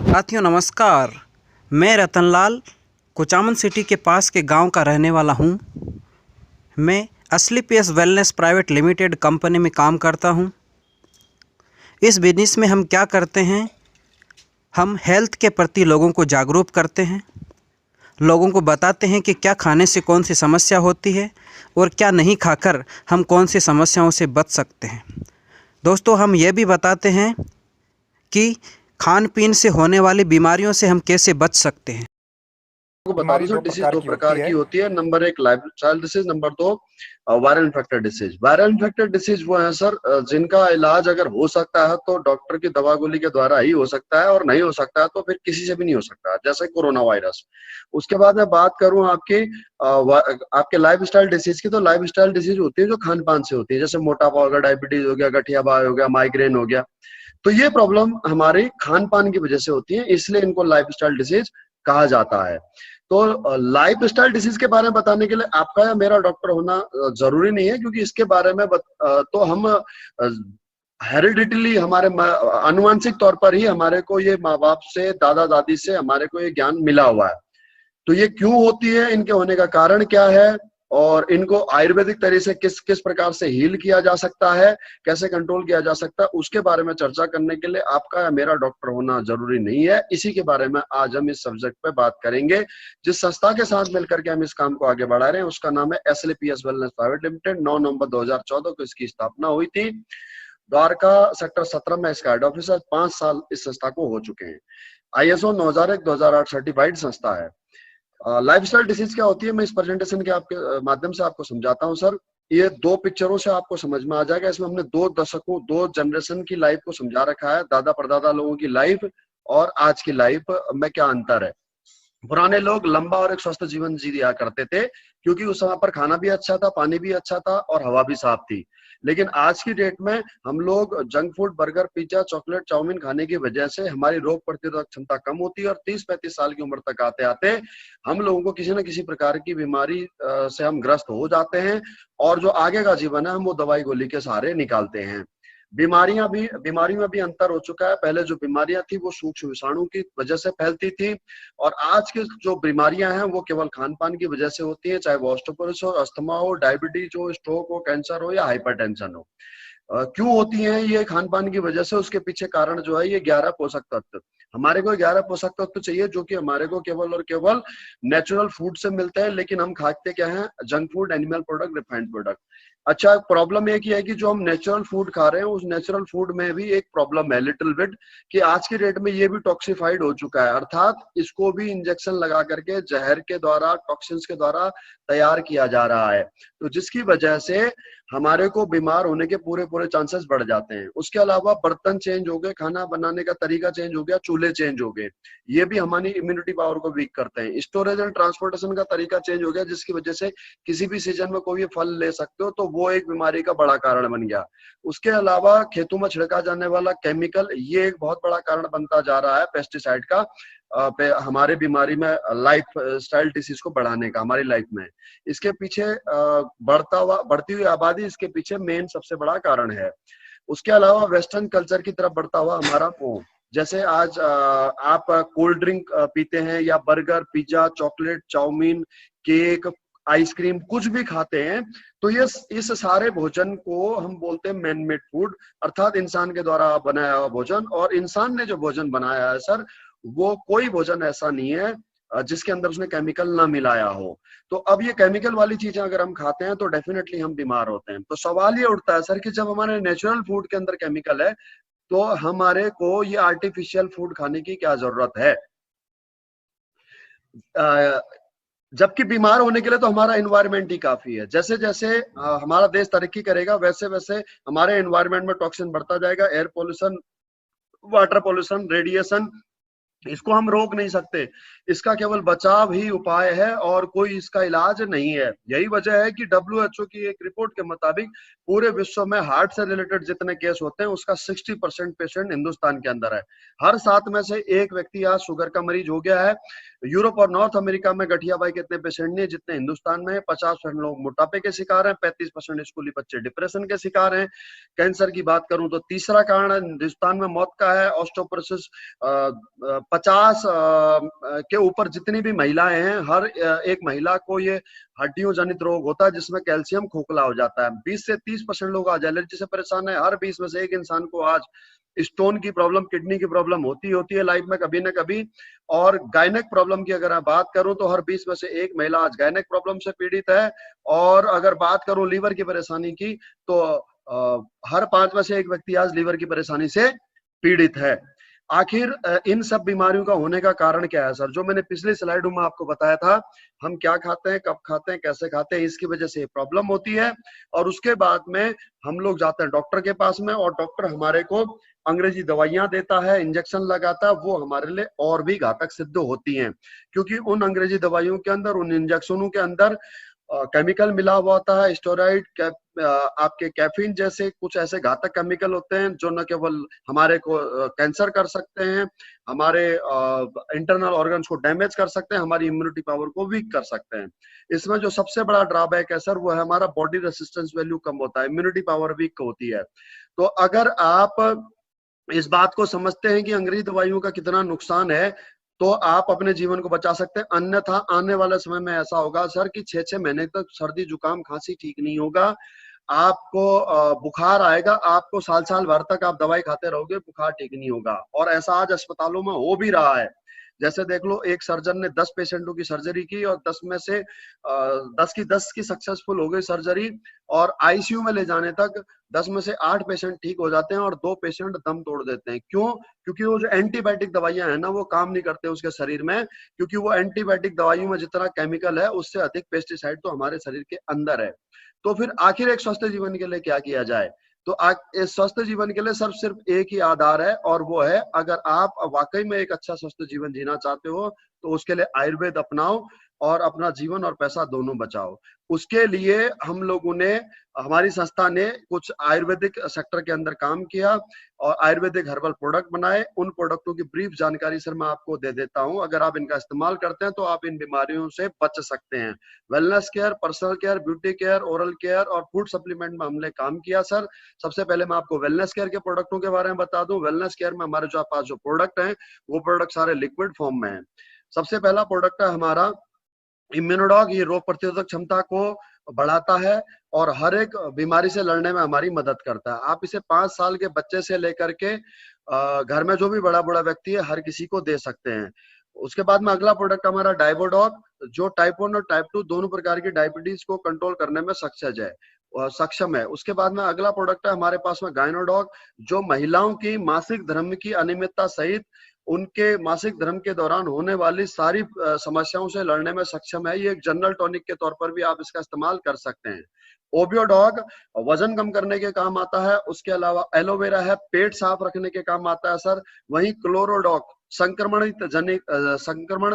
साथियों नमस्कार। मैं रतनलाल कुचामन सिटी के पास के गांव का रहने वाला हूं। मैं असली PS wellness private limited company में काम करता हूं। इस बिजनेस में हम क्या करते हैं, हम हेल्थ के प्रति लोगों को जागरूक करते हैं, लोगों को बताते हैं कि क्या खाने से कौन सी समस्या होती है और क्या नहीं खाकर हम कौन सी समस्याओं से बच सकते हैं। दोस्तों, हम ये भी बताते हैं कि खान पीन से होने वाली बीमारियों से हम कैसे बच सकते हैं। को बता दूं सर, डिसीज दो प्रकार की होती है। नंबर एक लाइफस्टाइल डिसीज, नंबर दो viral infected disease. Viral infected disease वो है सर जिनका इलाज अगर हो सकता है तो डॉक्टर की दवा गोली के द्वारा ही हो सकता है, और नहीं हो सकता है तो फिर किसी से भी नहीं हो सकता, जैसे कोरोना वायरस। उसके बाद मैं बात करूं आपके लाइफस्टाइल डिसीज की, तो लाइफस्टाइल डिसीज होती है जो खान पान से होती है, जैसे मोटापा हो गया, डायबिटीज हो गया, गठियाबाई हो गया, माइग्रेन हो गया। तो ये प्रॉब्लम हमारी खान पान की वजह से होती है, इसलिए इनको लाइफस्टाइल डिसीज कहा जाता है। तो लाइफस्टाइल डिसीज के बारे में बताने के लिए आपका या मेरा डॉक्टर होना जरूरी नहीं है, क्योंकि इसके बारे में तो हम हेरिडिटली हमारे आनुवंशिक तौर पर ही हमारे को ये माँ बाप से, दादा दादी से हमारे को ये ज्ञान मिला हुआ है। तो ये क्यों होती है, इनके होने का कारण क्या है, और इनको आयुर्वेदिक तरीके से किस किस प्रकार से हील किया जा सकता है, कैसे कंट्रोल किया जा सकता है, उसके बारे में चर्चा करने के लिए आपका या मेरा डॉक्टर होना जरूरी नहीं है। इसी के बारे में आज हम इस सब्जेक्ट पे बात करेंगे। जिस संस्था के साथ मिलकर के हम इस काम को आगे बढ़ा रहे हैं उसका नाम है एसएलपीएस वेलनेस प्राइवेट लिमिटेड। 9 नवंबर 2014 को इसकी स्थापना हुई थी। द्वारका सेक्टर 17 में इसका हेड ऑफिस है। 5 साल इस संस्था को हो चुके हैं। ISO 9001-2008 सर्टिफाइड संस्था है। लाइफस्टाइल डिसीज क्या होती है, मैं इस प्रेजेंटेशन के आपके माध्यम से आपको समझाता हूं सर। ये 2 पिक्चरों से आपको समझ में आ जाएगा। इसमें हमने 2 दशकों, 2 जनरेशन की लाइफ को समझा रखा है, दादा परदादा लोगों की लाइफ और आज की लाइफ में क्या अंतर है। पुराने लोग लंबा और एक स्वस्थ जीवन जिया करते थे, क्योंकि उस समय पर खाना भी अच्छा था, पानी भी अच्छा था और हवा भी साफ थी। लेकिन आज की डेट में हम लोग junk food, burger, pizza, chocolate, chow mein खाने की वजह से हमारी रोग प्रतिरोधक क्षमता कम होती है, और 30-35 साल की उम्र तक आते आते हम लोगों को किसी न किसी प्रकार की बीमारी से हम ग्रस्त हो जाते हैं, और जो आगे का जीवन है हम वो दवाई गोली के सहारे निकालते हैं। बीमारियों में भी अंतर हो चुका है। पहले जो बीमारियां थी वो सूक्ष्म विषाणु की वजह से फैलती थी, और आज की जो बीमारियां हैं वो केवल खान पान की वजह से होती है, चाहे वो ऑस्टियोपोरोसिस हो, अस्थमा हो, डायबिटीज हो, स्ट्रोक हो, कैंसर हो या हाइपरटेंशन हो। क्यों होती हैं ये खान पान की वजह से, उसके पीछे कारण जो है ये 11 पोषक तत्व। हमारे को 11 पोषक तत्व चाहिए, जो कि हमारे को केवल और केवल नेचुरल फूड से मिलते हैं, लेकिन हम खाते क्या है, junk food, animal product, refined product. अच्छा, प्रॉब्लम एक ही है कि जो हम नेचुरल फूड खा रहे हैं उस नेचुरल फूड में भी एक प्रॉब्लम है लिटिल बिट, कि आज की डेट में ये भी टॉक्सिफाइड हो चुका है, अर्थात इसको भी इंजेक्शन लगा करके जहर के द्वारा, टॉक्सिन्स के द्वारा तैयार किया जा रहा है। तो जिसकी वजह से हमारे को बीमार होने के पूरे पूरे चांसेस बढ़ जाते हैं। उसके अलावा बर्तन चेंज हो गए, खाना बनाने का तरीका चेंज हो गया, चूल्हे चेंज हो गए, ये भी हमारी इम्यूनिटी पावर को वीक करते हैं। स्टोरेज एंड ट्रांसपोर्टेशन का तरीका चेंज हो गया, जिसकी वजह से किसी भी सीजन में कोई भी फल ले सकते हो, तो वो एक बीमारी का बड़ा कारण बन गया। उसके अलावा खेतों में छिड़का जाने वाला केमिकल, ये एक बहुत बड़ा कारण बनता जा रहा है पेस्टिसाइड का, हमारे बीमारी में, लाइफ स्टाइल डिसीज को बढ़ाने का हमारी लाइफ में। इसके पीछे बढ़ती हुई आबादी इसके पीछे मेन सबसे बड़ा कारण है। उसके अलावा वेस्टर्न कल्चर की तरफ बढ़ता हुआ हमारा मोह, जैसे आज आप कोल्ड ड्रिंक पीते हैं, या burger, pizza, chocolate, chow mein, cake, ice cream कुछ भी खाते हैं, तो ये इस सारे भोजन को हम बोलते हैं मैन मेड फूड, अर्थात इंसान के द्वारा बनाया हुआ भोजन। और इंसान ने जो भोजन बनाया है सर, वो कोई भोजन ऐसा नहीं है जिसके अंदर उसने केमिकल ना मिलाया हो। तो अब ये केमिकल वाली चीजें अगर हम खाते हैं तो डेफिनेटली हम बीमार होते हैं। तो सवाल ये उठता है सर कि जब हमारे नेचुरल फूड के अंदर केमिकल है, तो हमारे को ये आर्टिफिशियल फूड खाने की क्या जरूरत है। जबकि बीमार होने के लिए तो हमारा एनवायरनमेंट ही काफी है। जैसे जैसे हमारा देश तरक्की करेगा, वैसे वैसे हमारे एनवायरनमेंट में टॉक्सिन बढ़ता जाएगा। Air pollution, water pollution, radiation, इसको हम रोक नहीं सकते। इसका केवल बचाव ही उपाय है, और कोई इसका इलाज नहीं है। यही वजह है कि WHO की एक रिपोर्ट के मुताबिक पूरे विश्व में हार्ट से रिलेटेड जितने केस होते हैं उसका 60% पेशेंट हिंदुस्तान के अंदर है। हर 7 में से 1 व्यक्ति आज शुगर का मरीज हो गया है। यूरोप और नॉर्थ अमेरिका में गठियाबाई के इतने पेशेंट नहीं है जितने हिंदुस्तान में है। 50% लोग मोटापे के शिकार हैं, 35% स्कूली बच्चे डिप्रेशन के शिकार हैं। कैंसर की बात करूं तो तीसरा कारण हिंदुस्तान में मौत का है ऑस्टियोपोरोसिस, 50 के ऊपर जितनी भी महिलाएं हैं, हर एक महिला को ये हड्डियों जनित रोग होता है जिसमें कैल्शियम खोखला हो जाता है। 20 से 30% लोग आज एलर्जी से परेशान है। हर 20 में से एक इंसान को आज स्टोन की प्रॉब्लम, किडनी की प्रॉब्लम होती है लाइफ में कभी ना कभी। और गायनेक प्रॉब्लम की अगर मैं बात करूं तो हर 20 में से एक महिला आज गायनेक प्रॉब्लम से पीड़ित है। और अगर बात करूं लीवर की परेशानी की तो हर 5 में से एक व्यक्ति आज लीवर की परेशानी से पीड़ित है। आखिर इन सब बीमारियों का होने का कारण क्या है सर? जो मैंने पिछली स्लाइड में आपको बताया था, हम क्या खाते हैं, कब खाते हैं, कैसे खाते हैं, इसकी वजह से प्रॉब्लम होती है। और उसके बाद में हम लोग जाते हैं डॉक्टर के पास में, और डॉक्टर हमारे को अंग्रेजी दवाइयां देता है, इंजेक्शन लगाता है, वो हमारे लिए और भी घातक सिद्ध होती हैं, क्योंकि उन अंग्रेजी दवाइयों के अंदर, उन इंजेक्शनों के अंदर केमिकल मिला हुआ होता है, स्टेरॉइड, आपके कैफीन जैसे कुछ ऐसे घातक केमिकल होते हैं जो न केवल हमारे को कैंसर कर सकते हैं, हमारे इंटरनल ऑर्गन्स को डैमेज कर सकते हैं, हमारी इम्यूनिटी पावर को वीक कर सकते हैं। इसमें जो सबसे बड़ा ड्रॉबैक है सर, वो है हमारा बॉडी रेसिस्टेंस वैल्यू कम होता है, इम्यूनिटी पावर वीक होती है। तो अगर आप इस बात को समझते हैं कि अंग्रेजी दवाइयों का कितना नुकसान है, तो आप अपने जीवन को बचा सकते हैं। अन्यथा आने वाले समय में ऐसा होगा सर कि 6-6 महीने तक सर्दी, जुकाम, खांसी ठीक नहीं होगा, आपको बुखार आएगा, आपको साल-साल भर तक आप दवाई खाते रहोगे, बुखार ठीक नहीं होगा। और ऐसा आज अस्पतालों में हो भी रहा है। जैसे देख लो, एक सर्जन ने 10 पेशेंटों की सर्जरी की और 10 में से 10 की 10 की सक्सेसफुल हो गई सर्जरी, और आईसीयू में ले जाने तक 10 में से 8 पेशेंट ठीक हो जाते हैं और 2 पेशेंट दम तोड़ देते हैं। क्यों? क्योंकि वो जो एंटीबायोटिक दवाइयां हैं ना, वो काम नहीं करते उसके शरीर में, क्योंकि वो एंटीबायोटिक दवाइयों में जितना केमिकल है, उससे अधिक पेस्टिसाइड तो हमारे शरीर के अंदर है। तो फिर आखिर एक स्वस्थ जीवन के लिए क्या किया जाए? तो इस स्वस्थ जीवन के लिए सिर्फ एक ही आधार है, और वो है, अगर आप वाकई में एक अच्छा स्वस्थ जीवन जीना चाहते हो तो उसके लिए आयुर्वेद अपनाओ और अपना जीवन और पैसा दोनों बचाओ। उसके लिए हम लोगों ने, हमारी संस्था ने कुछ आयुर्वेदिक सेक्टर के अंदर काम किया और आयुर्वेदिक हर्बल प्रोडक्ट बनाए। उन प्रोडक्टों की ब्रीफ जानकारी सर मैं आपको दे देता हूं। अगर आप इनका इस्तेमाल करते हैं तो आप इन बीमारियों से बच सकते हैं। Wellness care, personal care, beauty care, oral care और फूड सप्लीमेंट में हमने काम किया सर। सबसे पहले मैं आपको वेलनेस केयर के प्रोडक्टों के बारे में बता दूं। वेलनेस केयर में हमारे जो पास जो प्रोडक्ट हैं, वो प्रोडक्ट सारे लिक्विड फॉर्म में है। सबसे पहला प्रोडक्ट है हमारा इम्यूनोडॉग। ये रोग प्रतिरोधक क्षमता को बढ़ाता है और हर एक बीमारी से लड़ने में हमारी मदद करता है। आप इसे 5 साल के बच्चे से लेकर के घर में जो भी बड़ा व्यक्ति है, हर किसी को दे सकते हैं। उसके बाद में अगला प्रोडक्ट हमारा डायबोडॉग, जो टाइप 1 और टाइप 2 दोनों प्रकार की डायबिटीज को कंट्रोल करने में सक्षम है। उसके बाद में अगला प्रोडक्ट है हमारे पास में गायनोडॉग, जो महिलाओं की मासिक धर्म की अनियमितता सहित उनके मासिक धर्म के दौरान होने वाली सारी समस्याओं से लड़ने में सक्षम है। ये एक जनरल टॉनिक के तौर पर भी आप इसका इस्तेमाल कर सकते हैं। ओबियोडॉग वजन कम करने के काम आता है। उसके अलावा एलोवेरा है, पेट साफ रखने के काम आता है सर। वहीं क्लोरोडॉग संक्रमण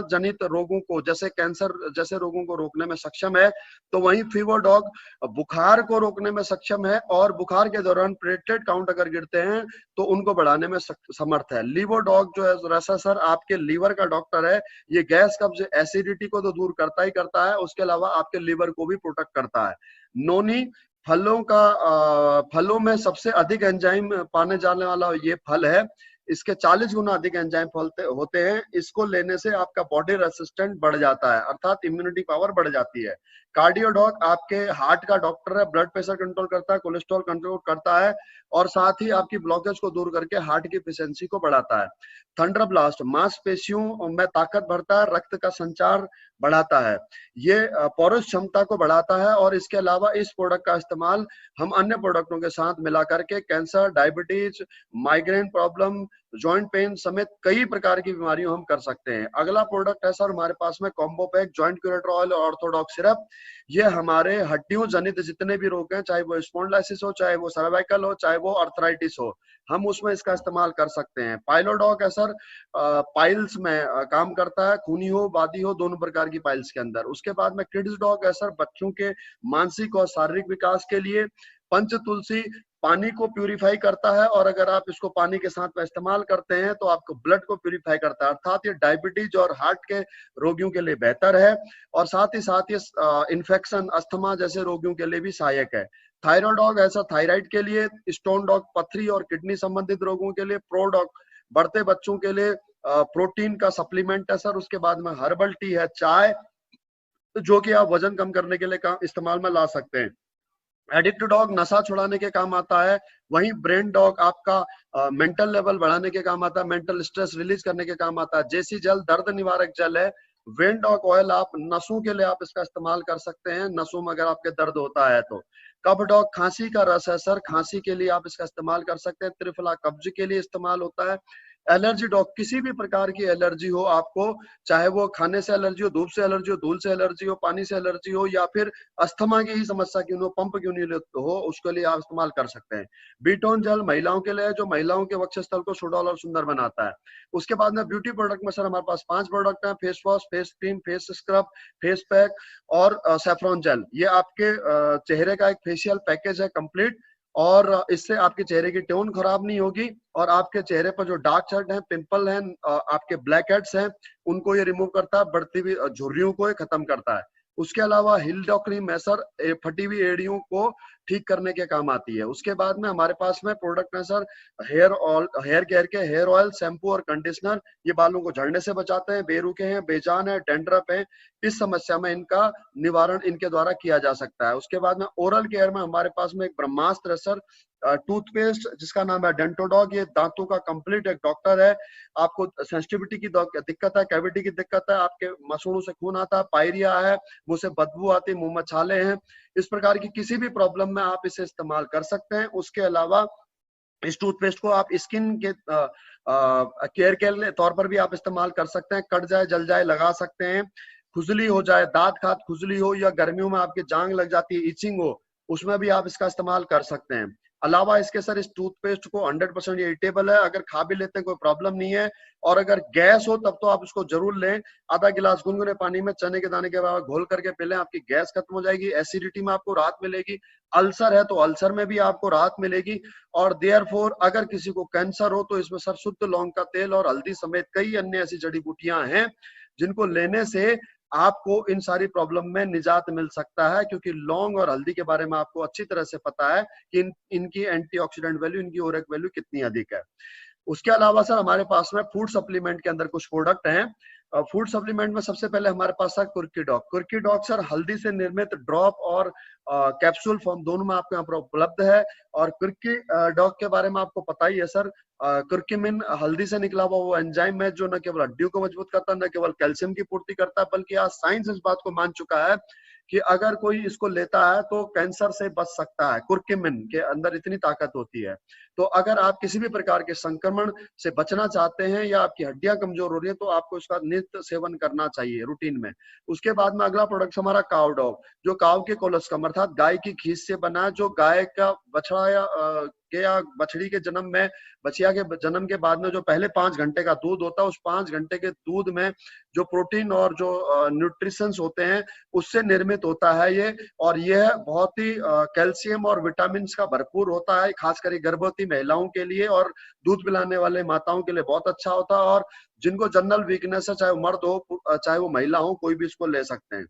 जनित रोगों को, जैसे कैंसर जैसे रोगों को रोकने में सक्षम है। तो वहीं फीवरडॉग बुखार को रोकने में सक्षम है, और बुखार के दौरान प्लेटलेट काउंट अगर गिरते हैं तो उनको बढ़ाने में समर्थ है। लीवोडॉग जो है रसा सर आपके लीवर का डॉक्टर है। ये गैस, कब्ज, एसिडिटी को तो दूर करता ही करता है, उसके अलावा आपके लीवर को भी प्रोटेक्ट करता है। नोनी फलों में सबसे अधिक एंजाइम पाने जाने वाला ये फल है। इसके 40 गुना अधिक एंजाइम होते हैं। इसको लेने से आपका बॉडी रेसिस्टेंट बढ़ जाता है, अर्थात इम्यूनिटी पावर बढ़ जाती है। कार्डियोडॉग आपके हार्ट का डॉक्टर है, ब्लड प्रेशर कंट्रोल करता है, कोलेस्ट्रॉल कंट्रोल करता है, और साथ ही आपकी ब्लॉकेज को दूर करके हार्ट की एफिशिएंसी को बढ़ाता है। थंडरब्लास्ट मांसपेशियों में ताकत भरता है, रक्त का संचार बढ़ाता है, ये पौरुष क्षमता को बढ़ाता है। और इसके अलावा इस प्रोडक्ट का इस्तेमाल हम अन्य प्रोडक्टों के साथ मिला करके cancer, diabetes, migraine problem, joint pain समेत कई प्रकार की बीमारियों हम कर सकते हैं। अगला प्रोडक्ट है सर हमारे पास में combo pack, joint curator oil और ऑर्थोडॉक्स सिरप। ये हमारे हड्डियों जनित जितने भी रोग हैं, चाहे वो स्पॉन्डिलाइसिस हो, चाहे वो सर्वाइकल हो, चाहे वो अर्थराइटिस हो, हम उसमें इसका इस्तेमाल कर सकते हैं। पाइलोडॉग है सर, पाइल्स में काम करता है, खूनी हो, बादी हो, दोनों प्रकार की पाइल्स के अंदर। उसके बाद में किड्स डॉग है सर, बच्चों के मानसिक और शारीरिक विकास के लिए। पंच तुलसी पानी को प्यूरिफाई करता है, और अगर आप इसको पानी के साथ में इस्तेमाल करते हैं तो आपको ब्लड को प्यूरिफाई करता है, अर्थात ये डायबिटीज और हार्ट के रोगियों के लिए बेहतर है, और साथ ही ये इन्फेक्शन, अस्थमा जैसे रोगियों के लिए भी सहायक है। थायराइडॉग ऐसा थायराइड के लिए। स्टोन डॉग पथरी और किडनी संबंधित रोगों के लिए। प्रोडॉग बढ़ते बच्चों के लिए, प्रोटीन का सप्लीमेंट है सर। उसके बाद में हर्बल टी है, चाय, जो कि आप वजन कम करने के लिए इस्तेमाल में ला सकते हैं। एडिक्ट डॉग नशा छुड़ाने के काम आता है। वहीं ब्रेन डॉग आपका मेंटल लेवल बढ़ाने के काम आता है, मेंटल स्ट्रेस रिलीज करने के काम आता है। जेसी जेल दर्द निवारक जेल है। वेन डॉग ऑयल आप नसों के लिए आप इसका इस्तेमाल कर सकते हैं, नसों में अगर आपके दर्द होता है तो। कफ डॉग खांसी का रस है सर, खांसी के लिए आप इसका इस्तेमाल कर सकते हैं। त्रिफला कब्ज के लिए इस्तेमाल होता है। एलर्जी डॉग किसी भी प्रकार की एलर्जी हो आपको, चाहे वो खाने से एलर्जी हो, धूप से एलर्जी हो, धूल से एलर्जी हो, पानी से एलर्जी हो, या फिर अस्थमा की ही समस्या क्यों हो, पंप क्यों नहीं हो, उसके लिए आप इस्तेमाल कर सकते हैं। बीटोन जेल महिलाओं के लिए, जो महिलाओं के वक्षस्थल को सुडौल और सुंदर बनाता है। उसके बाद में ब्यूटी प्रोडक्ट में सर हमारे पास 5 प्रोडक्ट हैं: face wash, face cream, face scrub, face pack और सैफरॉन जेल। ये आपके चेहरे का एक फेशियल पैकेज है कंप्लीट, और इससे आपके चेहरे की टोन खराब नहीं होगी, और आपके चेहरे पर जो डार्क सर्कल हैं, पिंपल हैं, आपके ब्लैक हेड्स हैं, उनको ये रिमूव करता है, बढ़ती हुई झुर्रियों को ये खत्म करता है। उसके अलावा हिल क्रीम है सर, फटी हुई एड़ियों को ठीक करने के काम आती है। उसके बाद में हमारे पास में प्रोडक्ट है sir hair oil, hair care के हेयर ऑयल, शैम्पू और कंडीशनर। ये बालों को झड़ने से बचाते हैं, बेरुखे हैं, बेजान है, डेंड्रफ है, इस समस्या में इनका निवारण इनके द्वारा किया जा सकता है। उसके बाद में ओरल केयर में हमारे पास में एक ब्रह्मास्त्र है सर, टूथपेस्ट जिसका नाम है डेंटोडॉग। ये दांतों का कंप्लीट एक डॉक्टर है। आपको सेंसिटिविटी की दिक्कत है, कैविटी की दिक्कत है, आपके मसूड़ों से खून आता है, पायरिया है, मुंह से बदबू आती है, मुंह में छाले हैं, इस प्रकार की किसी भी प्रॉब्लम में आप इसे इस्तेमाल कर सकते हैं। उसके अलावा इस टूथपेस्ट को आप स्किन के केयर के तौर पर भी आप इस्तेमाल कर सकते हैं। कट जाए, जल जाए, लगा सकते हैं। खुजली हो जाए, दांत खात खुजली हो, या गर्मियों में आपकी जांग लग जाती है, इचिंग हो, उसमें भी आप इसका इस्तेमाल कर सकते हैं। अलावा इसके सर इस टूथपेस्ट को 100% ये ईटेबल है, अगर खा भी लेते हैं कोई प्रॉब्लम नहीं है। और अगर गैस हो तब तो आप इसको जरूर लें। आधा गिलास गुनगुने पानी में चने के दाने के बाद घोल करके पी लें, आपकी गैस खत्म हो जाएगी, एसिडिटी में आपको राहत मिलेगी। अल्सर है तो अल्सर में भी आपको राहत मिलेगी। और देयरफॉर अगर किसी को कैंसर हो तो इसमें सर शुद्ध लौंग का तेल और हल्दी समेत कई अन्य ऐसी जड़ी बूटियां हैं जिनको लेने से आपको इन सारी प्रॉब्लम में निजात मिल सकता है, क्योंकि लौंग और हल्दी के बारे में आपको अच्छी तरह से पता है कि इनकी एंटीऑक्सीडेंट वैल्यू, इनकी ओरक वैल्यू कितनी अधिक है। उसके अलावा सर हमारे पास में फूड सप्लीमेंट के अंदर कुछ प्रोडक्ट हैं। फूड सप्लीमेंट में सबसे पहले हमारे पास है कुर्की डॉग। कुर्की डॉग सर हल्दी से निर्मित ड्रॉप और कैप्सूल फॉर्म दोनों में आपके यहाँ पर उपलब्ध है। और कुर्की डॉग के बारे में आपको पता ही है सर, कुर्क्यूमिन हल्दी से निकला हुआ वो एंजाइम है जो न केवल हड्डियों को मजबूत करता है, न केवल कैल्शियम की पूर्ति करता है, बल्कि आज साइंस इस बात को मान चुका है कि अगर कोई इसको लेता है तो कैंसर से बच सकता है। कुर्क्यूमिन के अंदर इतनी ताकत होती है। तो अगर आप किसी भी प्रकार के संक्रमण से बचना चाहते हैं या आपकी हड्डियां कमजोर हो रही है तो आपको इसका नित्य सेवन करना चाहिए रूटीन में। उसके बाद में अगला प्रोडक्ट हमारा काव डॉग, जो काव के कोलोस्कम अर्थात गाय की खीस से बना है, जो गाय का बछड़ा या बछड़ी के जन्म में, बछिया के जन्म के बाद में जो पहले 5 घंटे का दूध होता है, उस 5 घंटे के दूध में जो प्रोटीन और जो न्यूट्रिशंस होते हैं उससे निर्मित होता है ये। और यह बहुत ही कैल्शियम और विटामिन का भरपूर होता है, खासकर गर्भवती महिलाओं के लिए और दूध पिलाने वाले माताओं के लिए बहुत अच्छा होता है। और जिनको जनरल वीकनेस है, चाहे वो मर्द हो चाहे वो महिला हो, कोई भी इसको ले सकते हैं।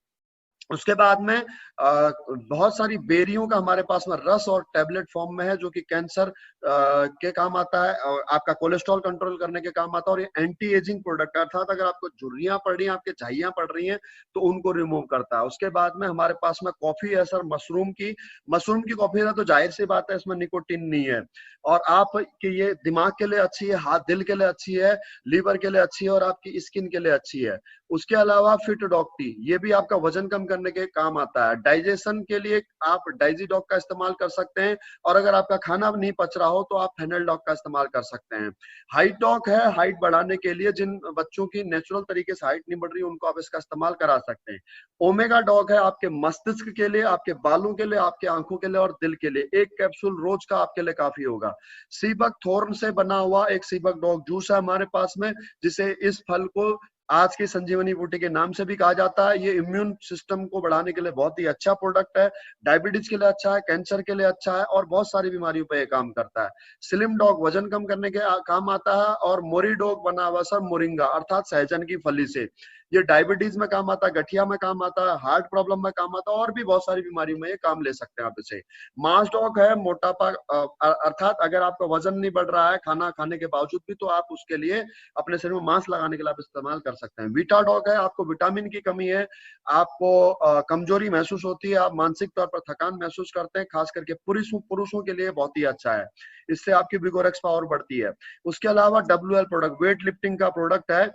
उसके बाद में बहुत सारी बेरियों का हमारे पास में रस और टैबलेट फॉर्म में है, जो कि कैंसर के काम आता है और आपका कोलेस्ट्रॉल कंट्रोल करने के काम आता है। और ये एंटी एजिंग प्रोडक्ट है, अर्थात अगर आपको झुर्रियां पड़ रही हैं, आपके झाइयां पड़ रही हैं, तो उनको रिमूव करता है। उसके बाद में हमारे पास में कॉफी है सर, मशरूम की कॉफी है, तो जाहिर सी बात है इसमें निकोटीन नहीं है। और आपके ये दिमाग के लिए अच्छी है, हाथ दिल के लिए अच्छी है, लीवर के लिए अच्छी है और आपकी स्किन के लिए अच्छी है। उसके अलावा फिट डॉग टी, ये भी आपका वजन कम करने के काम आता है। डाइजेशन के लिए आप डाइजी डॉग का इस्तेमाल कर सकते हैं, और अगर आपका खाना नहीं पच रहा हो तो आप फेनल डॉग का इस्तेमाल कर सकते हैं। हाइट डॉग है, हाइट बढ़ाने के लिए, जिन बच्चों की नेचुरल तरीके से हाइट नहीं बढ़ रही उनको आप इसका इस्तेमाल करा सकते हैं। ओमेगा डॉग है आपके मस्तिष्क के लिए, आपके बालों के लिए, आपके आंखों के लिए और दिल के लिए। एक कैप्सूल रोज का आपके लिए काफी होगा। सीबक थोर्न से बना हुआ एक सीबक डॉग जूस है हमारे पास में, जिसे इस फल को आज की संजीवनी बूटी के नाम से भी कहा जाता है। ये इम्यून सिस्टम को बढ़ाने के लिए बहुत ही अच्छा प्रोडक्ट है, डायबिटीज के लिए अच्छा है, कैंसर के लिए अच्छा है और बहुत सारी बीमारियों पे ये काम करता है। स्लिम डॉग वजन कम करने के काम आता है। और मोरी डॉग बना हुआ सर मोरिंगा अर्थात सहजन की फली से। ये डायबिटीज में काम आता है, गठिया में काम आता है, हार्ट प्रॉब्लम में काम आता है, और भी बहुत सारी बीमारी में ये काम ले सकते हैं आप इसे। मास डॉग है मोटापा, अर्थात अगर आपका वजन नहीं बढ़ रहा है खाना खाने के बावजूद भी, तो आप उसके लिए अपने शरीर में मांस लगाने के लिए आप इस्तेमाल कर सकते हैं। वीटा डॉग है, आपको विटामिन की कमी है, आपको कमजोरी महसूस होती है, आप मानसिक तौर पर थकान महसूस करते हैं, खास करके पुरुषों के लिए बहुत ही अच्छा है, इससे आपकी विगोरेक्स पावर बढ़ती है। उसके अलावा WL प्रोडक्ट वेट लिफ्टिंग का प्रोडक्ट है,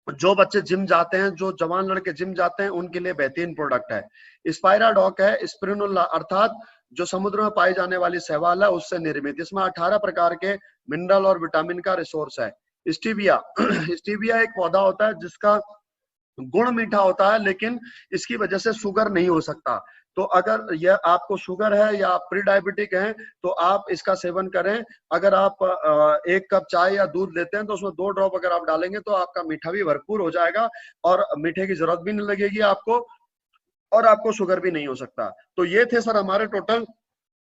जो बच्चे जिम जाते हैं, जो जवान लड़के जिम जाते हैं, उनके लिए बेहतरीन प्रोडक्ट है। स्पाइरा डॉग है स्पिरुलिना, अर्थात जो समुद्र में पाई जाने वाली शैवाल है उससे निर्मित, इसमें 18 प्रकार के मिनरल और विटामिन का रिसोर्स है। स्टीविया स्टीविया एक पौधा होता है जिसका गुण मीठा होता है, लेकिन इसकी वजह से शुगर नहीं हो सकता। तो अगर यह आपको शुगर है या आप प्री डायबिटिक हैं तो आप इसका सेवन करें। अगर आप 1 कप चाय या दूध लेते हैं तो उसमें 2 ड्रॉप अगर आप डालेंगे तो आपका मीठा भी भरपूर हो जाएगा और मीठे की जरूरत भी नहीं लगेगी आपको, और आपको शुगर भी नहीं हो सकता। तो ये थे सर हमारे टोटल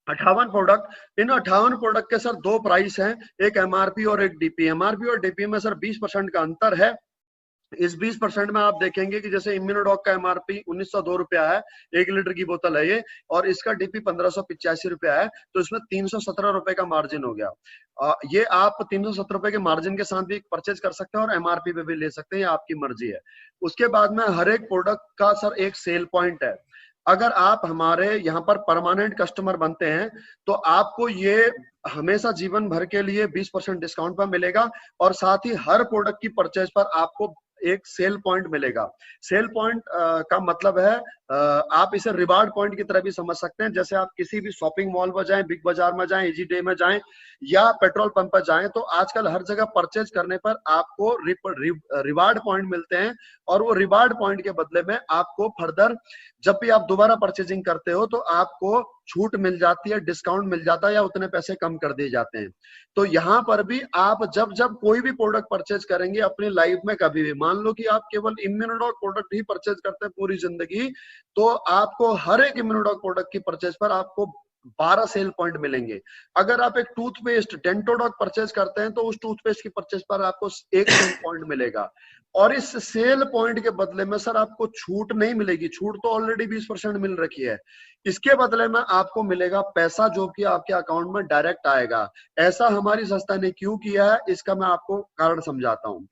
58 प्रोडक्ट। इन 58 प्रोडक्ट के सर 2 प्राइस हैं, एक MRP और एक DP। MRP और DP में सर 20% का अंतर है। इस 20% में आप देखेंगे कि जैसे इम्यूनोडॉक का MRP 1902 रुपया है, 1 लीटर की बोतल है ये, और इसका DP 1585 रुपया है, तो इसमें 317 रुपए का मार्जिन हो गया। ये आप 317 रुपए के मार्जिन के साथ भी परचेज कर सकते हैं और MRP पे भी ले सकते हैं, ये आपकी मर्जी है। उसके बाद में हर एक प्रोडक्ट का सर एक सेल पॉइंट है। अगर आप हमारे यहाँ पर परमानेंट कस्टमर बनते हैं तो आपको ये हमेशा जीवन भर के लिए 20% डिस्काउंट पर मिलेगा, और साथ ही हर प्रोडक्ट की परचेज पर आपको एक सेल पॉइंट मिलेगा। सेल पॉइंट का मतलब है आप इसे रिवार्ड पॉइंट की तरह भी समझ सकते हैं। जैसे आप किसी भी शॉपिंग मॉल में जाएं, बिग बाजार में जाएं, इजी डे में जाएं या पेट्रोल पंप पर जाएं, तो आजकल हर जगह परचेज करने पर आपको रिवार्ड पॉइंट मिलते हैं, और वो रिवार्ड पॉइंट के बदले में आपको फर्दर जब भी आप दोबारा परचेजिंग करते हो तो आपको छूट मिल जाती है, डिस्काउंट मिल जाता है, या उतने पैसे कम कर दिए जाते हैं। तो यहाँ पर भी आप जब जब कोई भी प्रोडक्ट परचेज करेंगे अपनी लाइफ में, कभी भी मान लो कि आप केवल इम्यूनोडॉक प्रोडक्ट ही परचेज करते हैं पूरी जिंदगी, तो आपको हर एक इम्यूनोडॉक प्रोडक्ट की परचेज पर आपको 12 सेल पॉइंट मिलेंगे। अगर आप एक टूथपेस्ट डेंटोडॉक परचेज करते हैं तो उस टूथपेस्ट की परचेज पर आपको 1 सेल पॉइंट मिलेगा, और इस सेल पॉइंट के बदले में सर आपको छूट नहीं मिलेगी, छूट तो ऑलरेडी 20% मिल रखी है। इसके बदले में आपको मिलेगा पैसा, जो कि आपके अकाउंट में डायरेक्ट आएगा। ऐसा हमारी संस्था ने क्यों किया है, इसका मैं आपको कारण समझाता हूँ।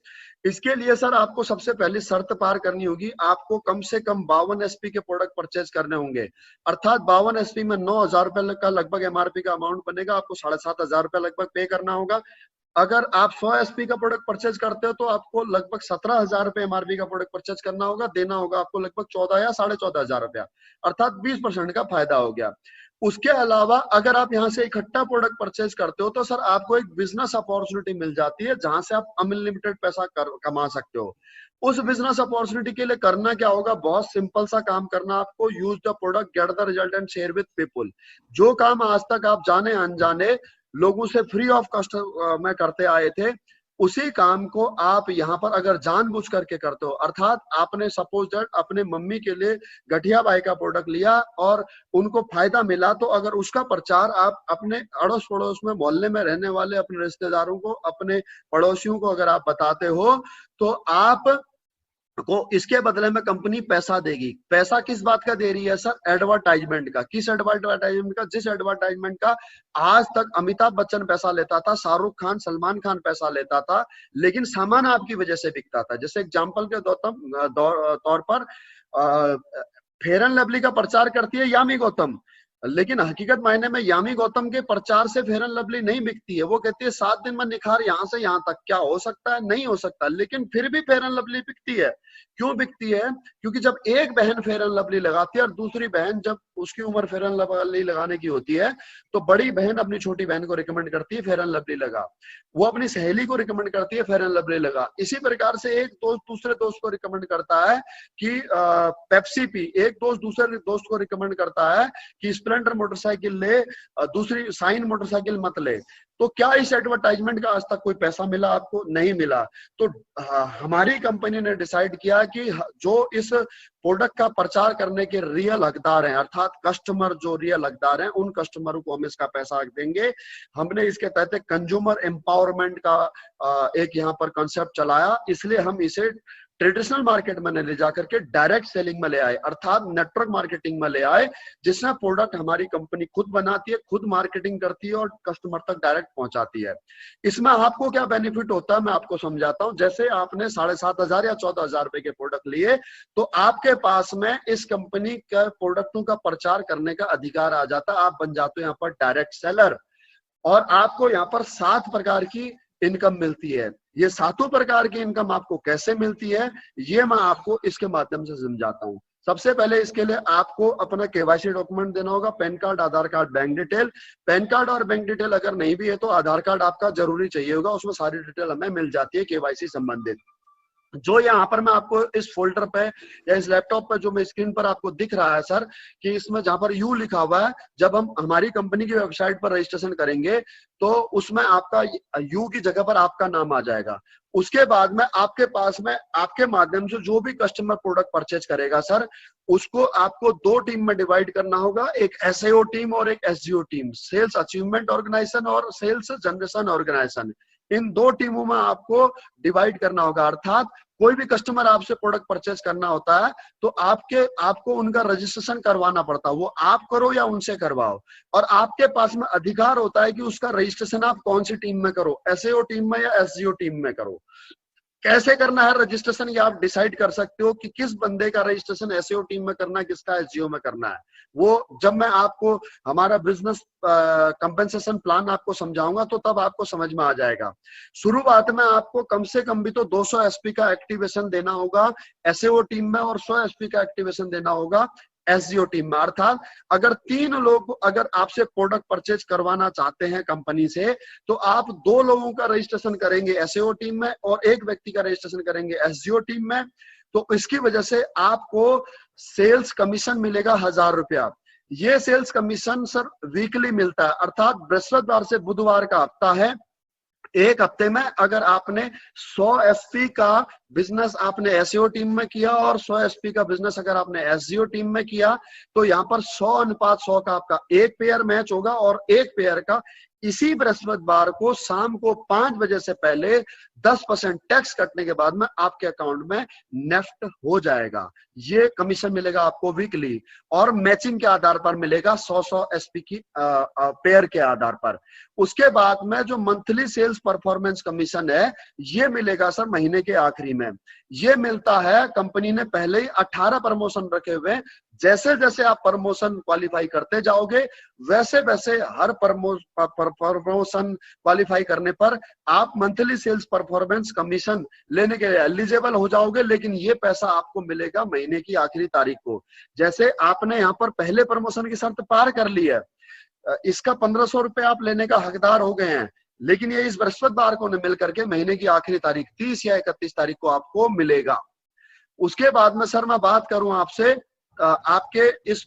इसके लिए सर आपको सबसे पहले शर्त पार करनी होगी, आपको कम से कम 52 SP के प्रोडक्ट परचेज करने होंगे, अर्थात 52 SP में 9,000 रुपए का लगभग MRP का अमाउंट बनेगा, आपको 7,500 रुपए लगभग पे करना होगा। अगर आप 100 SP का प्रोडक्ट परचेज करते हो तो आपको लगभग 17,000 रुपए MRP का प्रोडक्ट परचेज करना होगा, देना होगा आपको लगभग 14 या 14,500 रुपया, अर्थात 20% का फायदा हो गया। उसके अलावा अगर आप यहाँ से इकट्ठा प्रोडक्ट परचेज करते हो तो सर आपको एक बिजनेस अपॉर्चुनिटी मिल जाती है, जहां से आप अनलिमिटेड पैसा कमा सकते हो। उस बिजनेस अपॉर्चुनिटी के लिए करना क्या होगा, बहुत सिंपल सा काम करना आपको, use the product, get the result and share with people. जो काम आज तक आप जाने अनजाने लोगों से फ्री ऑफ कॉस्ट में करते आए थे, उसी काम को आप यहाँ पर अगर जानबूझ करके करते हो, अर्थात आपने सपोज दैट अपने मम्मी के लिए गठिया बाई का प्रोडक्ट लिया और उनको फायदा मिला, तो अगर उसका प्रचार आप अपने अड़ोस पड़ोस में, मोहल्ले में रहने वाले अपने रिश्तेदारों को, अपने पड़ोसियों को अगर आप बताते हो, तो आप को इसके बदले में कंपनी पैसा देगी। पैसा किस बात का दे रही है सर, एडवर्टाइजमेंट का। किस एडवर्टाइजमेंट का, जिस एडवर्टाइजमेंट का आज तक अमिताभ बच्चन पैसा लेता था, शाहरुख खान, सलमान खान पैसा लेता था, लेकिन सामान आपकी वजह से बिकता था। जैसे एग्जाम्पल के तौर पर फेयर एंड लवली का प्रचार करती है यामी गौतम, लेकिन हकीकत मायने में यामी गौतम के प्रचार से फेयर एंड लवली नहीं बिकती है। वो कहती है 7 दिन में निखार यहाँ से यहाँ तक, क्या हो सकता है, नहीं हो सकता, लेकिन फिर भी फेयर एंड लवली बिकती है। क्यों बिकती है, क्योंकि जब एक बहन फेयर एंड लवली लगाती है और दूसरी बहन, जब उसकी उम्र फेयर एंड लवली लगाने की होती है, तो बड़ी बहन अपनी छोटी बहन को रिकमेंड करती है फेयर एंड लवली लगा, वो अपनी सहेली को रिकमेंड करती है फेयर एंड लवली लगा। इसी प्रकार से एक दोस्त दूसरे दोस्त को रिकमेंड करता है कि पेप्सी पी, एक दोस्त दूसरे दोस्त को रिकमेंड करता है कि स्प्लेंडर मोटरसाइकिल ले, दूसरी साइन मोटरसाइकिल मत ले। तो क्या इस एडवर्टाइजमेंट का आज तक कोई पैसा मिला आपको? नहीं मिला। तो हमारी कंपनी ने डिसाइड किया कि जो इस प्रोडक्ट का प्रचार करने के रियल हकदार हैं, अर्थात कस्टमर जो रियल हकदार हैं, उन कस्टमरों को हम इसका पैसा देंगे। हमने इसके तहत कंज्यूमर एम्पावरमेंट का एक यहाँ पर कॉन्सेप्ट चलाया, इसलिए हम इसे ट्रेडिशनल मार्केट में ले जाकर के डायरेक्ट सेलिंग में ले आए, अर्थात नेटवर्क मार्केटिंग में ले आए, जिसमें प्रोडक्ट हमारी कंपनी खुद बनाती है, खुद मार्केटिंग करती है और कस्टमर तक डायरेक्ट पहुंचाती है। इसमें आपको क्या बेनिफिट होता है मैं आपको समझाता हूं। जैसे आपने 7,500 या 14,000 रुपए के प्रोडक्ट लिए, तो आपके पास में इस कंपनी के प्रोडक्टों का प्रचार करने का अधिकार आ जाता है, आप बन जाते हो यहाँ पर डायरेक्ट सेलर, और आपको यहाँ पर 7 प्रकार की इनकम मिलती है। ये 7 प्रकार की इनकम आपको कैसे मिलती है, ये मैं आपको इसके माध्यम से समझाता हूँ। सबसे पहले इसके लिए आपको अपना केवाईसी डॉक्यूमेंट देना होगा, PAN card, Aadhaar card, bank detail. PAN card और बैंक डिटेल अगर नहीं भी है तो आधार कार्ड आपका जरूरी चाहिए होगा, उसमें सारी डिटेल हमें मिल जाती है केवाईसी संबंधित। जो यहाँ पर मैं आपको इस फोल्डर पे या इस लैपटॉप पे जो मैं स्क्रीन पर आपको दिख रहा है सर, कि इसमें जहां पर यू लिखा हुआ है, जब हम हमारी कंपनी की वेबसाइट पर रजिस्ट्रेशन करेंगे तो उसमें आपका यू की जगह पर आपका नाम आ जाएगा। उसके बाद में आपके पास में आपके माध्यम से जो भी कस्टमर प्रोडक्ट परचेज करेगा सर, उसको आपको 2 टीम में डिवाइड करना होगा, एक एसएओ टीम और एक एसजीओ टीम, सेल्स अचीवमेंट ऑर्गेनाइजेशन और सेल्स जनरेशन ऑर्गेनाइजेशन। इन 2 टीमों में आपको डिवाइड करना होगा। अर्थात कोई भी कस्टमर आपसे प्रोडक्ट परचेज करना होता है तो आपको उनका रजिस्ट्रेशन करवाना पड़ता है, वो आप करो या उनसे करवाओ, और आपके पास में अधिकार होता है कि उसका रजिस्ट्रेशन आप कौन सी टीम में करो, एसएओ टीम में या एसजीओ टीम में करो। कैसे करना है रजिस्ट्रेशन, ये आप डिसाइड कर सकते हो कि किस बंदे का रजिस्ट्रेशन एसईओ टीम में करना है, किसका एसजीओ में करना है। वो जब मैं आपको हमारा बिजनेस कंपेंसेशन प्लान आपको समझाऊंगा तो तब आपको समझ में आ जाएगा। शुरुआत में आपको कम से कम भी तो 200 एसपी का एक्टिवेशन देना होगा एसईओ टीम में और 100 एसपी का एक्टिवेशन देना होगा एसजीओ टीम में। अर्थात अगर 3 लोग अगर आपसे प्रोडक्ट परचेज करवाना चाहते हैं कंपनी से, तो आप 2 लोगों का रजिस्ट्रेशन करेंगे एसईओ टीम में और 1 व्यक्ति का रजिस्ट्रेशन करेंगे एसजीओ टीम में। तो इसकी वजह से आपको सेल्स कमीशन मिलेगा 1,000 रुपया। ये सेल्स कमीशन सर वीकली मिलता है, अर्थात बृहस्पतिवार से बुधवार का हफ्ता है। एक हफ्ते में अगर आपने 100 एसपी का बिजनेस आपने एसईओ टीम में किया और 100 एसपी का बिजनेस अगर आपने एसजीओ टीम में किया, तो यहाँ पर 100:100 का आपका एक पेयर मैच होगा, और एक पेयर का इसी बृहस्पतिवार को शाम को 5 बजे से पहले 10% टैक्स कटने के बाद में आपके अकाउंट में नेफ्ट हो जाएगा। ये कमीशन मिलेगा आपको वीकली, और मैचिंग के आधार पर मिलेगा 100 एसपी की पेयर के आधार पर। उसके बाद में जो मंथली सेल्स परफॉर्मेंस कमीशन है, ये मिलेगा सर महीने के आखिरी में। ये मिलता है, कंपनी ने पहले ही 18 प्रमोशन रखे हुए, जैसे जैसे आप प्रमोशन क्वालिफाई करते जाओगे वैसे वैसे हर प्रमोशन क्वालिफाई करने पर आप मंथली सेल्स परफॉर्मेंस कमीशन लेने के लिए एलिजिबल हो जाओगे। लेकिन ये पैसा आपको मिलेगा महीने की आखिरी तारीख को। जैसे आपने यहाँ पर पहले प्रमोशन की शर्त पार कर ली है, इसका 1,500 रुपए आप लेने का हकदार हो गए हैं, लेकिन ये इस बृहस्पतिवार को मिल करके महीने की आखिरी तारीख 30 या 31 तारीख को आपको मिलेगा। उसके बाद में सर मैं बात करूं आपसे आपके इस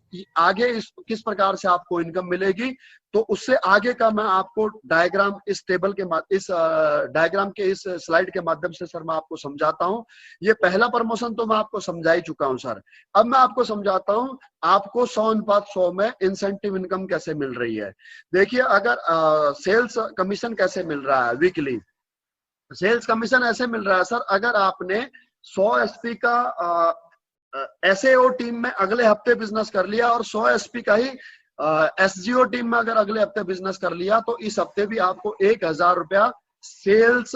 किस प्रकार से आपको इनकम मिलेगी, तो उससे आगे का मैं आपको डायग्राम इस टेबल के डायग्राम के इस स्लाइड के माध्यम से सर मैं आपको समझाता हूं। ये पहला प्रमोशन तो मैं आपको समझा ही चुका हूं सर। अब मैं आपको समझाता हूं आपको 100:100 में इंसेंटिव इनकम कैसे मिल रही है। देखिए, अगर सेल्स कमीशन कैसे मिल रहा है वीकली, सेल्स कमीशन ऐसे मिल रहा है सर, अगर आपने 100 एसपी का एसएओ टीम में अगले हफ्ते बिजनेस कर लिया और 100 एसपी का ही एसजीओ टीम में अगर अगले हफ्ते बिजनेस कर लिया, तो इस हफ्ते भी आपको 1,000 रुपया सेल्स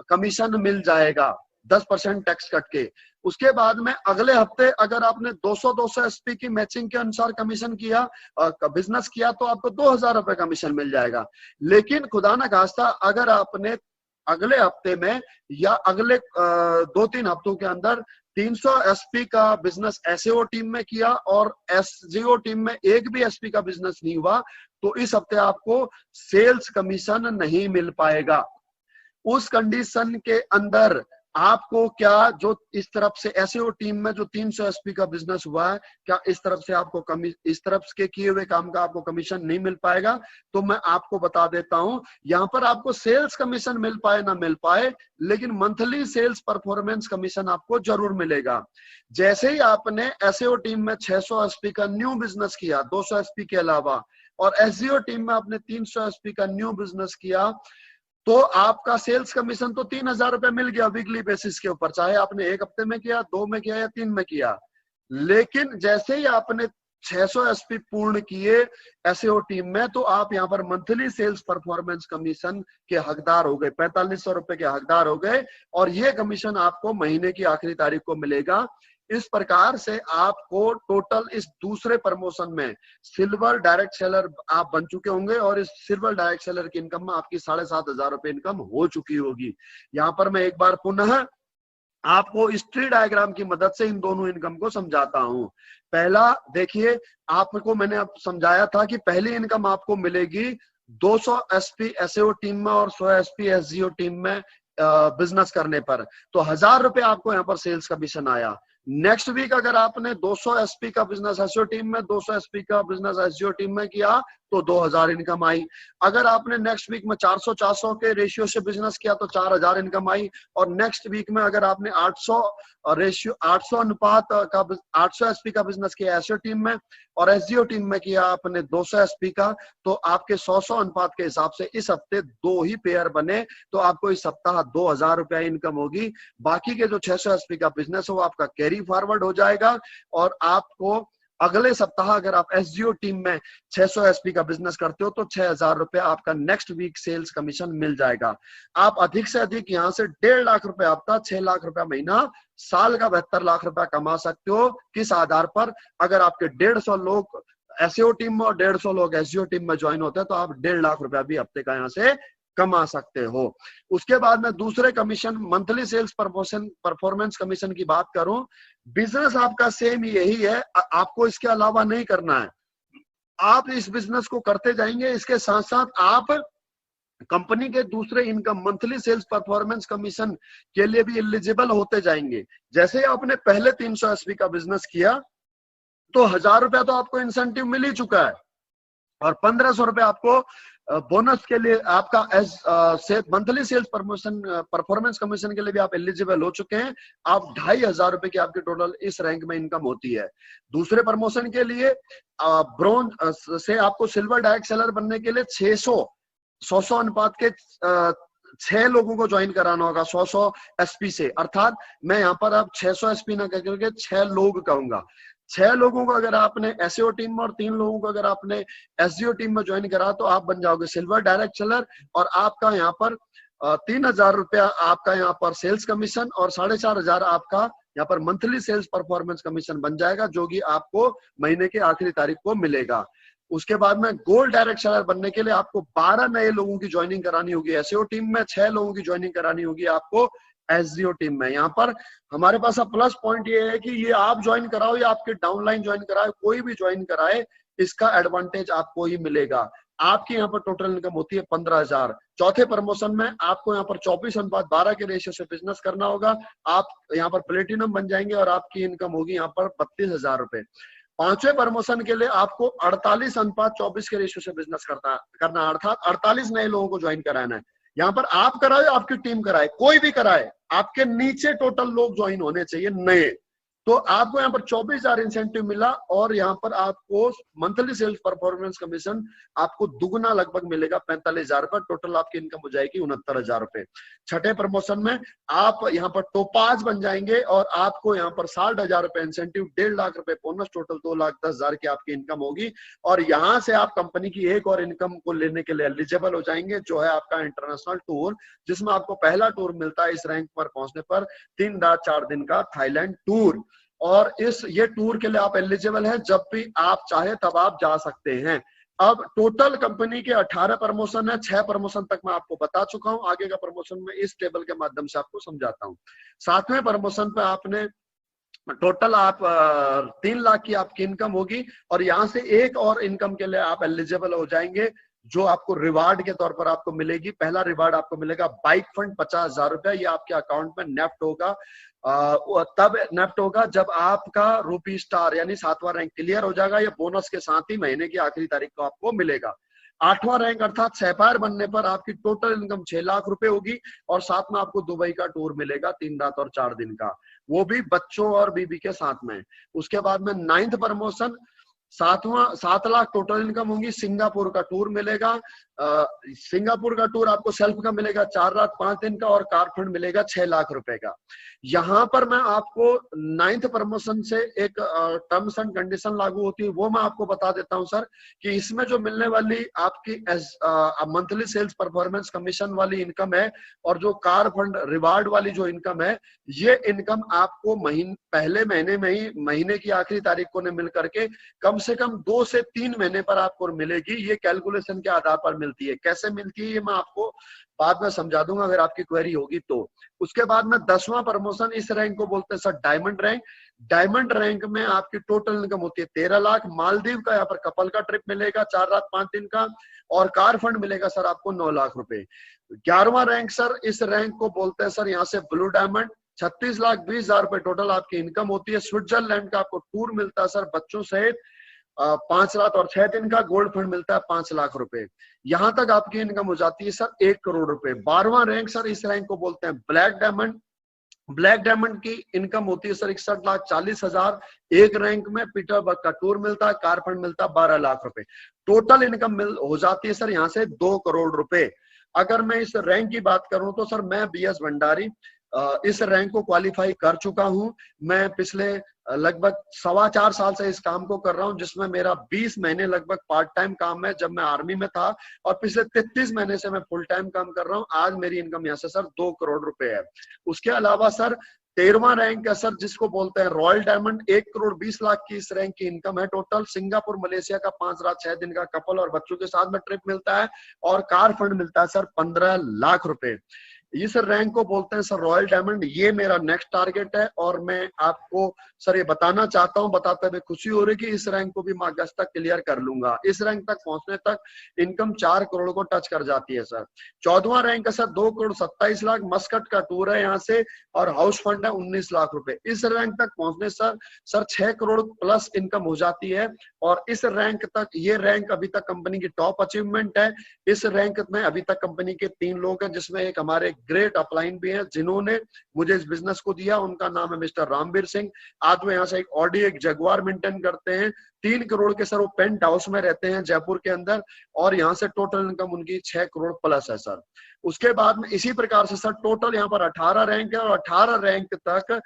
कमीशन मिल जाएगा 10% टैक्स कट के। उसके बाद में अगले हफ्ते अगर आपने 200 एसपी की मैचिंग के अनुसार कमीशन किया बिजनेस किया, तो आपको 2,000 रुपए कमीशन मिल जाएगा। लेकिन खुदा ना खास्ता अगर आपने अगले हफ्ते में या अगले 2-3 हफ्तों के अंदर 300 एसपी का बिजनेस एसएओ टीम में किया और एसजीओ टीम में एक भी एसपी का बिजनेस नहीं हुआ, तो इस हफ्ते आपको सेल्स कमीशन नहीं मिल पाएगा। उस कंडीशन के अंदर आपको क्या जो इस तरफ से एसईओ टीम में जो 300 एसपी का बिजनेस हुआ है, क्या इस तरफ से आपको इस तरफ के किए हुए काम का आपको कमीशन नहीं मिल पाएगा? तो मैं आपको बता देता हूं, यहाँ पर आपको सेल्स कमीशन मिल पाए ना मिल पाए, लेकिन मंथली सेल्स परफॉर्मेंस कमीशन आपको जरूर मिलेगा। जैसे ही आपने एसईओ टीम में 600 एसपी का न्यू बिजनेस किया 200 एसपी के अलावा, और एसजीओ टीम में आपने 300 एसपी का न्यू बिजनेस किया, तो आपका सेल्स कमीशन तो 3,000 रुपए मिल गया वीकली बेसिस के ऊपर, चाहे आपने 1 हफ्ते में किया, 2 में किया या 3 में किया। लेकिन जैसे ही आपने 600 एसपी पूर्ण किए एसईओ टीम में, तो आप यहाँ पर मंथली सेल्स परफॉर्मेंस कमीशन के हकदार हो गए, 4500 रुपए के हकदार हो गए, और ये कमीशन आपको महीने की आखिरी तारीख को मिलेगा। इस प्रकार से आपको टोटल इस दूसरे प्रमोशन में सिल्वर डायरेक्ट सेलर आप बन चुके होंगे, और इस सिल्वर डायरेक्ट सेलर की इनकम में आपकी 7,500 रुपए इनकम हो चुकी होगी। यहाँ पर मैं एक बार पुनः आपको इस ट्री डायग्राम की मदद से इन दोनों इनकम को समझाता हूं। पहला देखिए, आपको मैंने अब समझाया था कि पहली इनकम आपको मिलेगी 200 एसपी एसएओ टीम में और 100 एसपी एसजीओ टीम में बिजनेस करने पर, तो 1,000 रुपए आपको यहाँ पर सेल्स कमीशन आया। नेक्स्ट वीक अगर आपने 200 एसपी का बिजनेस एसईओ टीम में, 200 एसपी का बिजनेस एसजीओ टीम में किया, तो 2,000 इनकम आई। अगर आपने नेक्स्ट वीक में 400-400 के रेशियो से बिजनेस किया तो 4,000 इनकम आई। और नेक्स्ट वीक में अगर आपने 800 रेशियो 800 अनुपात का 800 एसपी का बिजनेस किया एसईओ टीम में, और एसजीओ टीम में किया आपने 200 एसपी का, तो आपके 100 अनुपात के हिसाब से इस हफ्ते 2 ही पेयर बने, तो आपको इस सप्ताह 2,000 रुपया इनकम होगी। बाकी के जो 600 एसपी का बिजनेस है वो आपका कैरी फॉरवर्ड हो जाएगा, और आपको अगले सप्ताह अगर आप एसजीओ टीम में 600 एसपी का बिजनेस करते हो तो 6,000 रुपया आपका नेक्स्ट वीक सेल्स कमीशन मिल जाएगा। आप अधिक से अधिक यहाँ से 1.5 लाख रुपए हफ्ता, 6 लाख रुपया महीना, साल का 72 लाख रुपया कमा सकते हो। किस आधार पर? अगर आपके 150 लोग एसईओ टीम में और 150 लोग एसजीओ टीम में ज्वाइन होते हैं तो आप 1.5 लाख रुपया भी हफ्ते का यहाँ से कमा सकते हो। उसके बाद में दूसरे commission monthly sales performance commission की बात करूं, बिजनेस आपका सेम यही है, आपको इसके अलावा नहीं करना है। आप इस बिजनेस को करते जाएंगे, इसके साथ साथ आप कंपनी के दूसरे income monthly sales performance commission के लिए भी एलिजिबल होते जाएंगे। जैसे ही आपने पहले 300 एसपी का बिजनेस किया तो 1,000 रुपया तो आपको इंसेंटिव मिल ही चुका है, और 1,500 रुपए आपको बोनस के लिए आपका monthly sales promotion performance commission के लिए भी आप एलिजिबल हो चुके हैं। आप 2,500 रुपए की आपकी टोटल इस रैंक में इनकम होती है। दूसरे प्रमोशन के लिए ब्रॉन्ज से आपको सिल्वर डायरेक्ट सेलर बनने के लिए 600 अनुपात के 6 लोगों को ज्वाइन कराना होगा 100 एसपी से, अर्थात मैं यहाँ पर अब 600 एसपी ना कहकर के 6 लोग कहूंगा। 6 लोगों को अगर आपने एसईओ टीम में और 3 लोगों को अगर आपने एसजीओ टीम में ज्वाइन करा तो आप बन जाओगे सिल्वर डायरेक्ट सेलर, और आपका यहाँ पर 3,000 रुपया आपका यहाँ पर सेल्स कमीशन और 4,500 आपका यहाँ पर मंथली सेल्स परफॉर्मेंस कमीशन बन जाएगा, जो कि आपको महीने की आखिरी तारीख को मिलेगा। उसके बाद में गोल्ड डायरेक्ट सेलर बनने के लिए आपको 12 नए लोगों की ज्वाइनिंग करानी होगी एसईओ टीम में, 6 लोगों की ज्वाइनिंग करानी होगी आपको एसजीओ टीम में। यहाँ पर हमारे पास अब प्लस पॉइंट ये है कि ये आप ज्वाइन कराओ या आपके डाउनलाइन ज्वाइन कराए, कोई भी ज्वाइन कराए, इसका एडवांटेज आपको ही मिलेगा। आपकी यहाँ पर टोटल इनकम होती है 15,000। चौथे प्रमोशन में आपको यहाँ पर 24:12 के रेशियो से बिजनेस करना होगा। आप यहाँ पर प्लेटिनम बन जाएंगे और आपकी इनकम होगी यहाँ पर 32,000 रुपए। पांचवें प्रमोशन के लिए आपको 48:24 के रेशियो से बिजनेस करना, अर्थात 48 नए लोगों को ज्वाइन कराना है। यहाँ पर आप कराए, आपकी टीम कराए, कोई भी कराए, आपके नीचे टोटल लोग ज्वाइन होने चाहिए नए। तो आपको यहाँ पर 24,000 इंसेंटिव मिला, और यहाँ पर आपको मंथली सेल्स परफॉर्मेंस कमीशन आपको दुगना लगभग मिलेगा 45,000 रुपए। टोटल आपकी इनकम हो जाएगी 69,000 रुपए। छठे प्रमोशन में आप यहाँ पर टोपाज बन जाएंगे और आपको यहाँ पर 60,000 रुपए इंसेंटिव, 1.5 लाख रुपए बोनस, टोटल 2,10,000 की आपकी इनकम होगी। और यहाँ से आप कंपनी की एक और इनकम को लेने के लिए एलिजिबल हो जाएंगे, जो है आपका इंटरनेशनल टूर, जिसमें आपको पहला टूर मिलता है इस रैंक पर पहुंचने पर, 3 रात 4 दिन का थाईलैंड टूर। और ये टूर के लिए आप एलिजिबल हैं, जब भी आप चाहे तब आप जा सकते हैं। अब टोटल कंपनी के 18 प्रमोशन है, 6 प्रमोशन तक मैं आपको बता चुका हूं, आगे का प्रमोशन में इस टेबल के माध्यम से आपको समझाता हूं। 7वें प्रमोशन पे आपने टोटल आप 3 लाख की आपकी इनकम होगी, और यहाँ से एक और इनकम के लिए आप एलिजिबल हो जाएंगे, जो आपको रिवार्ड के तौर पर आपको मिलेगी। पहला रिवार्ड आपको मिलेगा बाइक फंड 50,000 रुपया, ये आपके अकाउंट में नेफ्ट होगा। तब नेफ्ट होगा जब आपका रूपी स्टार यानी 7वां रैंक क्लियर हो जाएगा। ये बोनस के साथ ही महीने की आखिरी तारीख को आपको मिलेगा। 8वां रैंक अर्थात सैफायर बनने पर आपकी टोटल इनकम 6 लाख रुपए होगी, और साथ में आपको दुबई का टूर मिलेगा 3 रात और 4 दिन का, वो भी बच्चों और बीबी के साथ में। उसके बाद में 9th promotion 7 lakh total income होगी, सिंगापुर का टूर मिलेगा सिंगापुर का टूर आपको सेल्फ का मिलेगा 4 रात 5 दिन का, और कार फंड मिलेगा 6 लाख रुपए का। यहाँ पर मैं आपको 9th प्रमोशन से एक टर्म्स एंड कंडीशन लागू होती है, वो मैं आपको बता देता हूं सर, कि इसमें जो मिलने वाली आपकी मंथली सेल्स परफॉर्मेंस कमीशन वाली इनकम है, और जो कार फंड रिवार्ड वाली जो इनकम है, ये इनकम आपको पहले महीने में ही, महीने की आखिरी तारीख को मिल करके कम से कम 2 से 3 महीने पर आपको मिलेगी। ये कैलकुलेशन के आधार पर मिलती है। कैसे मिलती है ये मैं आपको बाद में समझा दूंगा अगर आपकी क्वेरी होगी तो। उसके बाद में 10वां प्रमोशन, इस रैंक को बोलते हैं sir diamond rank. Diamond rank में आपकी टोटल इनकम होती है 13 लाख। मालदीव का यहाँ पर कपल का ट्रिप मिलेगा 4 रात 5 दिन का, और कार फंड मिलेगा सर आपको 9 लाख रुपए। 11वां रैंक सर, इस रैंक को बोलते हैं सर यहाँ से ब्लू डायमंड। 36,20,000 रुपए टोटल आपकी इनकम होती है। स्विट्जरलैंड का आपको टूर मिलता है सर बच्चों सहित 5 रात और 6 दिन का। गोल्ड फंड मिलता है 5 लाख रुपए। यहां तक आपकी इनकम हो जाती है सर 1 करोड़ रुपए। 12वां रैंक सर, इस रैंक को बोलते हैं ब्लैक डायमंड। ब्लैक डायमंड की इनकम होती है सर 61,40,000। एक रैंक में पीटरबर्ग का टूर मिलता है, कार फंड मिलता है 12 लाख रुपए। टोटल इनकम हो जाती है सर यहाँ से 2 करोड़ रुपए। अगर मैं इस रैंक की बात करूं तो सर मैं BS भंडारी इस रैंक को क्वालिफाई कर चुका हूं। मैं पिछले लगभग 4.25 साल से इस काम को कर रहा हूं, जिसमें मेरा 20 महीने लगभग पार्ट टाइम काम है जब मैं आर्मी में था, और पिछले 33 महीने से मैं फुल टाइम काम कर रहा हूं। आज मेरी इनकम यहाँ से सर 2 करोड़ रुपए है। उसके अलावा सर 13वां रैंक है सर, जिसको बोलते हैं रॉयल डायमंड। 1 करोड़ 20 लाख की इस रैंक की इनकम है टोटल। सिंगापुर मलेशिया का 5 रात 6 दिन का कपल और बच्चों के साथ में ट्रिप मिलता है, और कार फंड मिलता है सर 15 लाख रुपए। इस रैंक को बोलते हैं सर रॉयल डायमंड। ये मेरा नेक्स्ट टारगेट है, और मैं आपको सर ये बताना चाहता हूं, बताते हुए खुशी हो रही कि इस रैंक को भी मैं अगस्त तक क्लियर कर लूंगा। इस रैंक तक पहुंचने तक इनकम 4 करोड़ को टच कर जाती है सर। 14वां रैंक है सर 2 करोड़ 27 लाख। मस्कट का टूर है यहाँ से, और हाउस फंड है 19 लाख रुपए। इस रैंक तक पहुंचने सर 6 करोड़ प्लस इनकम हो जाती है। और इस रैंक तक, ये रैंक अभी तक कंपनी की टॉप अचीवमेंट है। इस रैंक में अभी तक कंपनी के 3 लोग हैं, जिसमें एक हमारे ग्रेट अपलाइन भी हैं जिन्होंने मुझे इस बिजनेस को दिया। उनका नाम है मिस्टर रामवीर सिंह। आज वो यहाँ से एक ऑडी एक जगुआर मेंटेन करते हैं। 3 करोड़ के सर वो पेंट हाउस में रहते हैं जयपुर के अंदर, और यहाँ से टोटल इनकम उनकी 6 करोड़ प्लस है सर। उसके बाद में इसी प्रकार से सर टोटल यहाँ पर 18 रैंक है, और 18 रैंक तक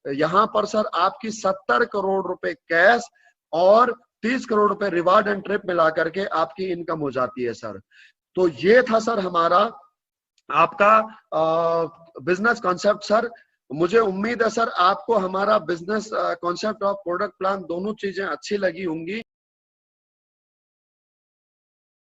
यहाँ पर सर आपकी 70 करोड़ रुपए कैश और 30 करोड़ रुपए रिवार्ड एंड ट्रिप मिला करके आपकी इनकम हो जाती है सर। तो ये था सर हमारा आपका बिजनेस कॉन्सेप्ट सर। मुझे उम्मीद है सर आपको हमारा बिजनेस कॉन्सेप्ट और प्रोडक्ट प्लान दोनों चीजें अच्छी लगी होंगी।